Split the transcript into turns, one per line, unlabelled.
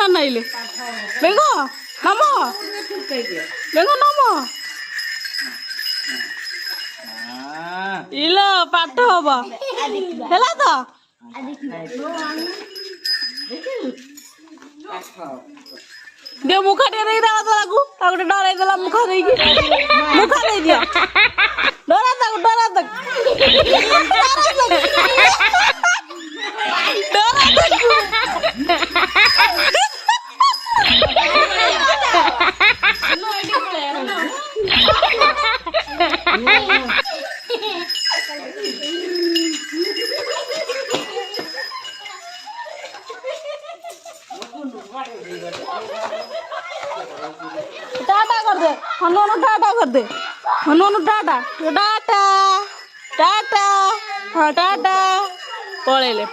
ନାଇଲେ ବେଗ ନମ ବେଗ ନମ ଇଲୋ ପାଠ ହବ ହେଲା ତ ଦିଅ ମୁଖା ଟିକେ ଦେଇଦେଲା ତାକୁ ତାକୁ ଟିକେ ଡରେଇ ଦେଲା ମୁଖା ଦେଇକି ମୁଖା ଦେଇଦିଅ ଡରା ତାକୁ टाटा कर दे हनुमान टाटा कर दे हनुमान टाटा टाटा टाटा हाँ टाटा पळेले